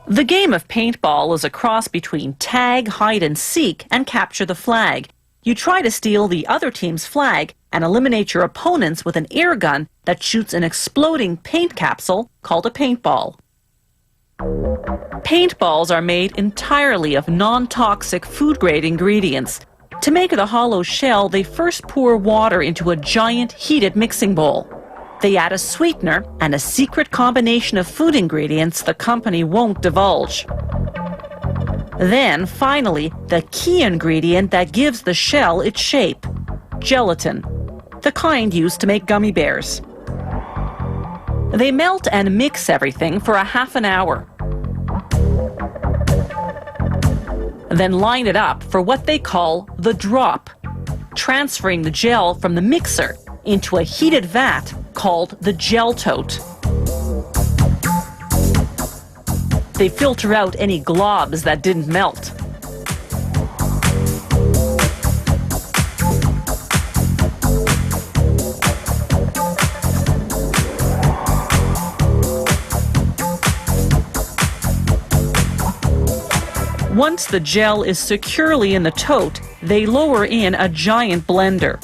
The game of paintball is a cross between tag, hide and seek, and capture the flag. You try to steal the other team's flag and eliminate your opponents with an air gun that shoots an exploding paint capsule called a paintball. Paintballs are made entirely of non-toxic food-grade ingredients. To make the hollow shell, they first pour water into a giant heated mixing bowl. They add a sweetener and a secret combination of food ingredients the company won't divulge. Then, finally, the key ingredient that gives the shell its shape: gelatin, the kind used to make gummy bears. They melt and mix everything for a half an hour. Then line it up for what they call the drop, transferring the gel from the mixer into a heated vat called the gel tote. They filter out any globs that didn't melt. Once the gel is securely in the tote, they lower in a giant blender.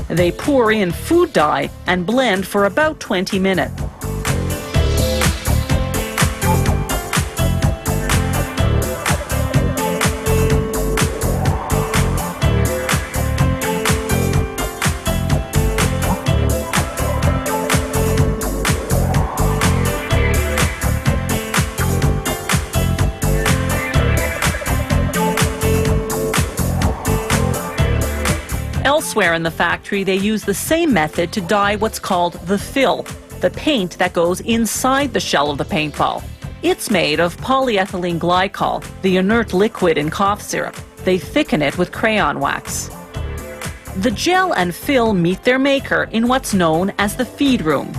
They pour in food dye and blend for about 20 minutes. Elsewhere in the factory, they use the same method to dye what's called the fill, the paint that goes inside the shell of the paintball. It's made of polyethylene glycol, the inert liquid in cough syrup. They thicken it with crayon wax. The gel and fill meet their maker in what's known as the feed room.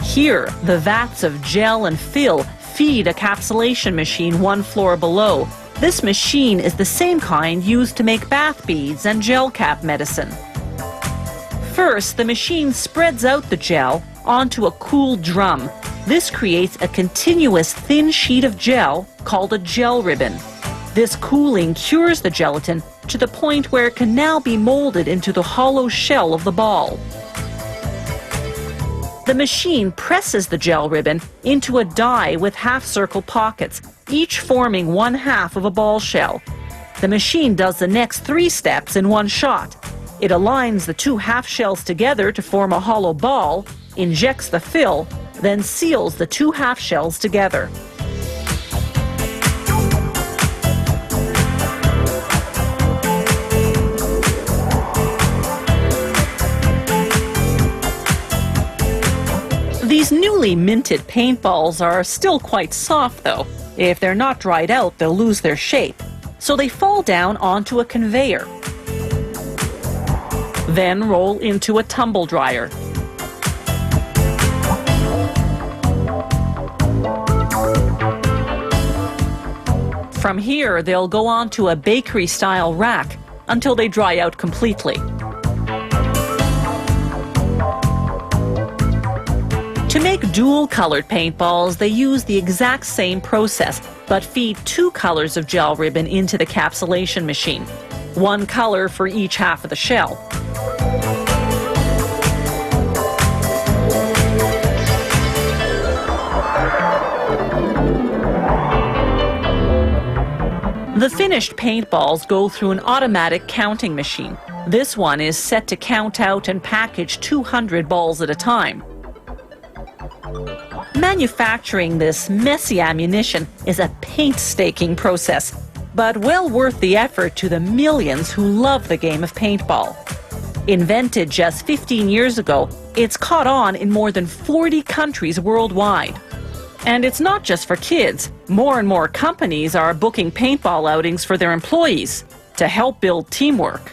Here, the vats of gel and fill feed a capsulation machine one floor below. This machine is the same kind used to make bath beads and gel cap medicine. First, the machine spreads out the gel onto a cool drum. This creates a continuous thin sheet of gel called a gel ribbon. This cooling cures the gelatin to the point where it can now be molded into the hollow shell of the ball. The machine presses the gel ribbon into a die with half-circle pockets, each forming one half of a ball shell. The machine does the next 3 steps in one shot. It aligns the 2 half shells together to form a hollow ball, injects the fill, then seals the 2 half shells together. These newly minted paintballs are still quite soft, though. If they're not dried out, they'll lose their shape. So they fall down onto a conveyor, then roll into a tumble dryer. From here, they'll go onto a bakery-style rack until they dry out completely. To make dual-colored paintballs, they use the exact same process, but feed 2 colors of gel ribbon into the capsulation machine, 1 color for each half of the shell. The finished paintballs go through an automatic counting machine. This one is set to count out and package 200 balls at a time. Manufacturing this messy ammunition is a painstaking process, but well worth the effort to the millions who love the game of paintball. Invented just 15 years ago, it's caught on in more than 40 countries worldwide. And it's not just for kids. More and more companies are booking paintball outings for their employees to help build teamwork.